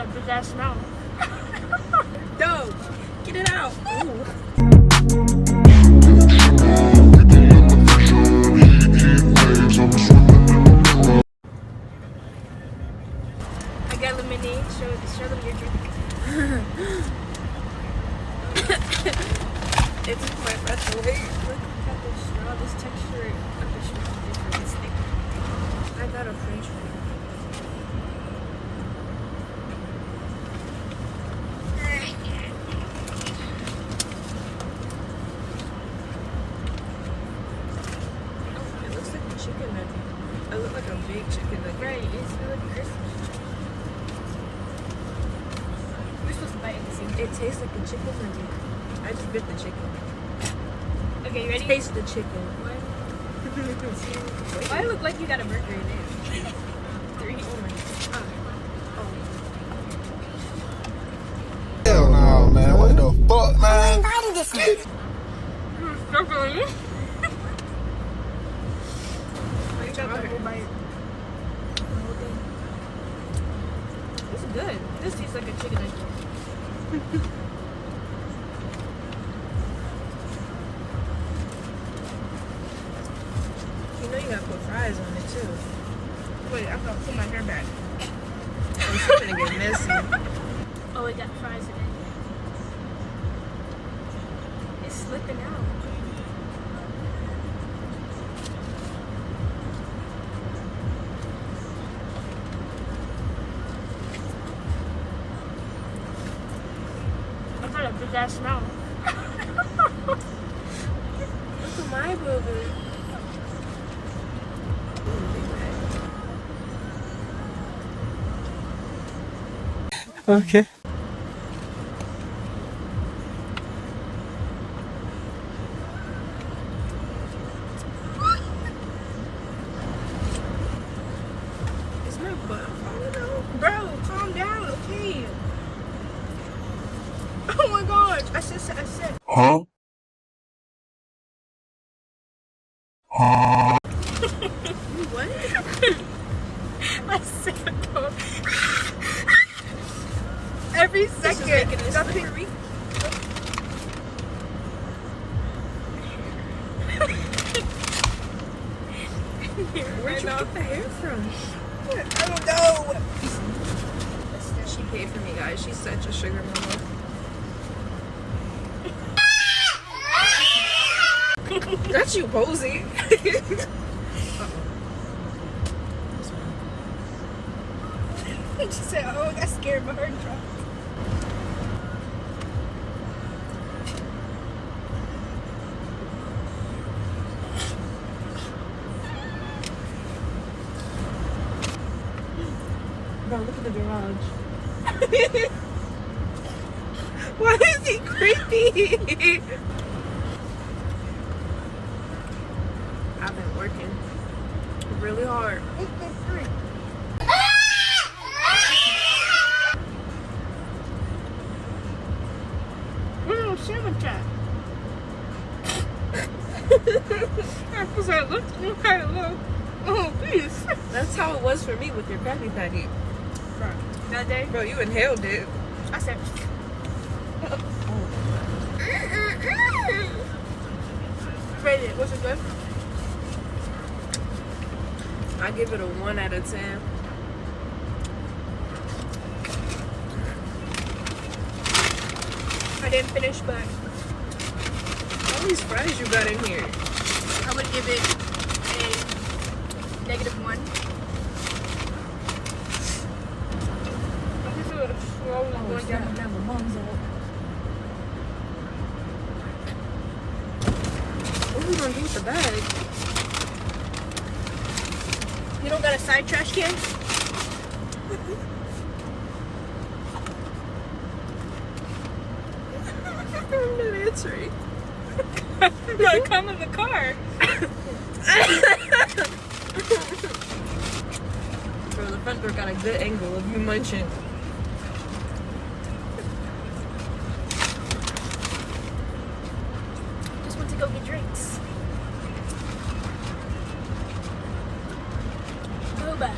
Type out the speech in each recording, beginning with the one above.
a big ass mouth. Dope. Get it out. Ooh. I got lemonade. Show them your drink. It took my breath away. Look at the straw. This texture of the straw is different. It's thick. I got a French fry. It looks like a chicken nugget. It looks like a big chicken nugget. Right, it's really crispy. We're supposed to bite at the same time. It tastes like a chicken nugget. I just bit the chicken. Okay, you ready? Taste the chicken. One, two, three. Why look like you got a burger in it? Three. Oh my god. Hell no, man. What the fuck, man? Definitely. I got the whole bite. The whole thing. It's good. This tastes like a chicken nugget. You know you gotta put fries on it too. Wait, I thought put my hair back. It's gonna get messy. Oh, it got fries in it. It's slipping out. I got a big ass mouth. Look at my boo-boo. Okay. Is my butt falling out? Bro, calm down, okay? Oh my gosh, I said. Huh? What? I said every second. Making this slippery. Where'd you get the hair from? I don't know. She paid for me, guys. She's such a sugar mama. That's you posing. She said, "Oh, I got scared. My heart dropped." Bro, look at the garage. Why is he creepy? I've been working really hard. Where's the Simba cat? I was like, look how it look. Oh, please. That's how it was for me with your Krabby Patty. That day, Bro, you inhaled it. I said, rate it. What's it good? I give it a 1 out of 10. I didn't finish, but All these fries you got in here. I would give it a -1. I'm just a slowly going down. Now my mom's out. What are we gonna do with the bag? You don't got a side trash can? I'm not answering. No, come in the car. Bro, the front door got a good angle of you munching. Just went to go get drinks. Boba.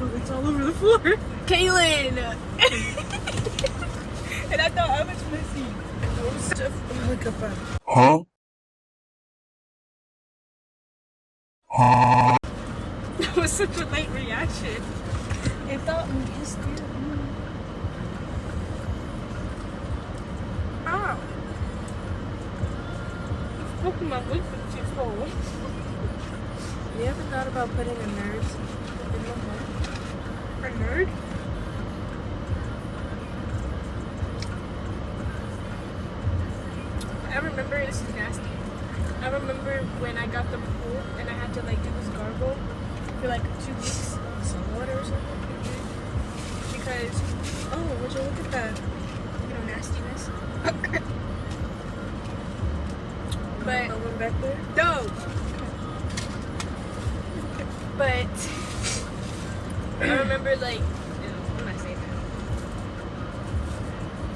Oh, it's all over the floor. Kaylin! And I thought I was messy. Oh, look up. Huh? That was such a late reaction. It thought me it's scared. Ow. Poking my lip and she's full. You ever thought about putting a nerd in the home? A nerd? I remember, this is nasty. I remember when I got the pool and I had to like do this gargle for like 2 weeks. Some water or something? Because, Oh, would you look at that? you know, nastiness. But, No one back there? no! But, I remember like, I'm not saying that.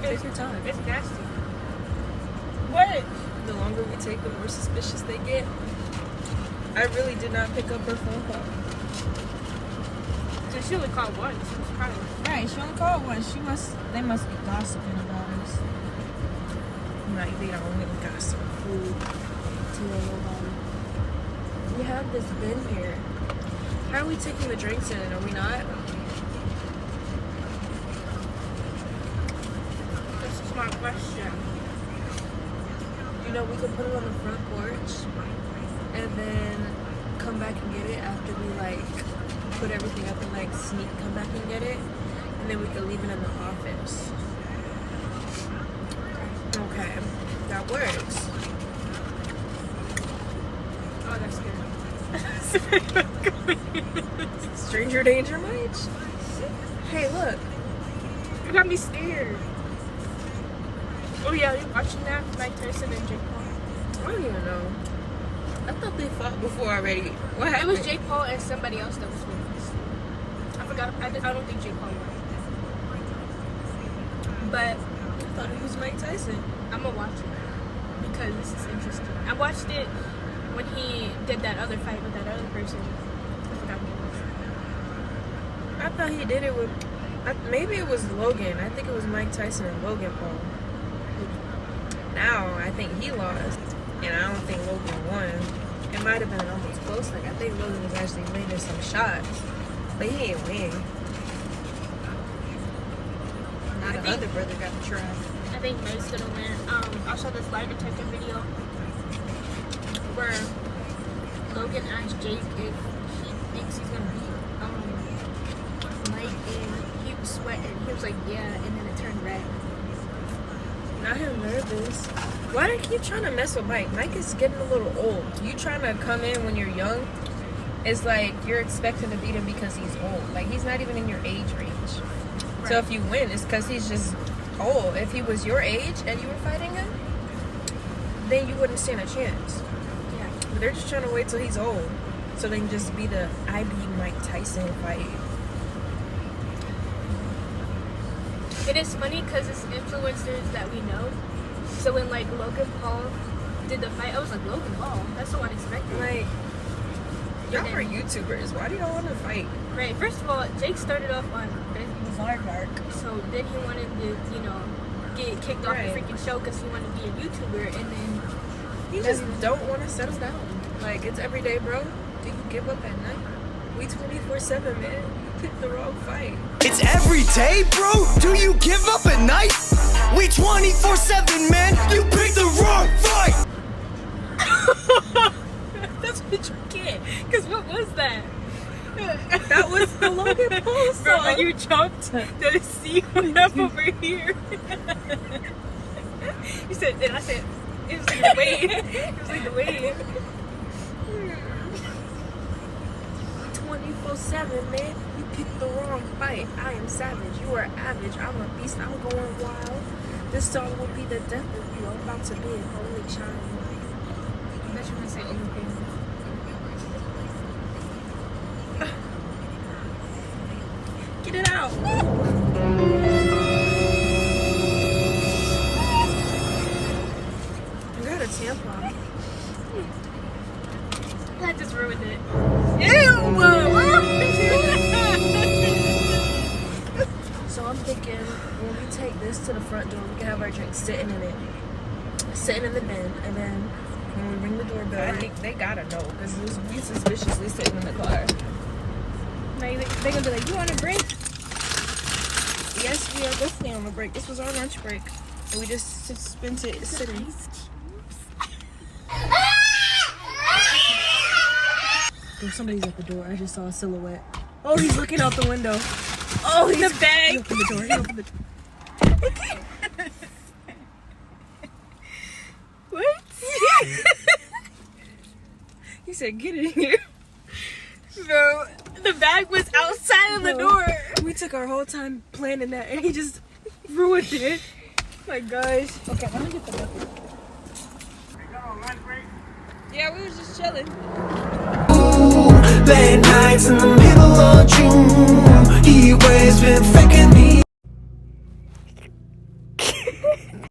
Take your time. It's nasty. What? The longer we take, the more suspicious they get. I really did not pick up her phone call. So she only called once. She was crying. Right, she only called once. They must be gossiping about us. Right, they don't really gossip. Food. We have this bin here. How are we taking the drinks in? Are we not? This is my question. You know, we could put it on the front porch and then come back and get it after we like put everything up and like come back and get it, and then we could leave it in the office. Okay, that works. Oh, that's scary. Stranger danger much? Hey, look. You got me scared. Oh yeah, you watching that? Mike Tyson and Jake Paul. I don't even know. I thought they fought before already. What It happened? was Jake Paul and somebody else that was famous. I forgot. I don't think Jake Paul won. But I thought it was Mike Tyson. I'm gonna watch it because this is interesting. I watched it when he did that other fight with that other person. I forgot who it was. I thought he did it with. Maybe it was Logan. I think it was Mike Tyson and Logan Paul. Now I think he lost, and I don't think Logan won. It might have been almost close. Like I think Logan was actually landing some shots, but he didn't win. Now the other brother got tried. I think Meg's gonna win. I saw this lie detector video where Logan asked Jake if he thinks he's gonna beat Mike, and he was sweating. He was like, yeah, and then it turned red. Not him nervous. Why do you keep trying to mess with Mike? Mike is getting a little old. You trying to come in when you're young, it's like you're expecting to beat him because he's old. Like he's not even in your age range. Right. So if you win, it's because he's just old. If he was your age and you were fighting him, then you wouldn't stand a chance. Yeah. But they're just trying to wait till he's old, so they can just be the I beat Mike Tyson fight. It is funny because it's influencers that we know. So when like Logan Paul did the fight, I was like, Logan Paul? That's so unexpected. Like, y'all then- are YouTubers. Why do y'all want to fight? Right. First of all, Jake started off on Bizarre Dark, so then he wanted to, get kicked off the Right. freaking show because he wanted to be a YouTuber, and then You just don't want to settle down. Like, it's every day, bro. Do you give up at night? We 24/7, man. You picked the wrong fight. It's every day, bro. Do you give up at night? We 24/7, man. You picked the wrong fight. that's what you get. Because what was that? That was the Logan Paul Bro, song. when you jumped, the sea went up over here. You said, and I said, it was like the wave. It was like the wave. 24/7, man. You picked the wrong fight. I am savage. You are average. I'm a beast. I'm going wild. This song will be the death of you. I'm about to be a holy child. That's what I say everything. Get it out. I got a tampon. That just ruined it. So I'm thinking when we take this to the front door, we can have our drink sitting in it, sitting in the bin, and then when we ring the doorbell, I think they gotta know because we suspiciously sitting in the car. Like, they gonna be like, you on a break? Yes, we are definitely on a break. This was our lunch break, and we just spent it sitting. Oh, somebody's at the door. I just saw a silhouette. Oh, he's looking out the window. Oh, he's The bag. He opened the door. He opened the door. What? He said, "Get in here." Bro, the bag was outside of the door. We took our whole time planning that, and he just ruined it. My gosh. Okay, let me get the bucket. Yeah, we was just chilling. Late nights in the middle of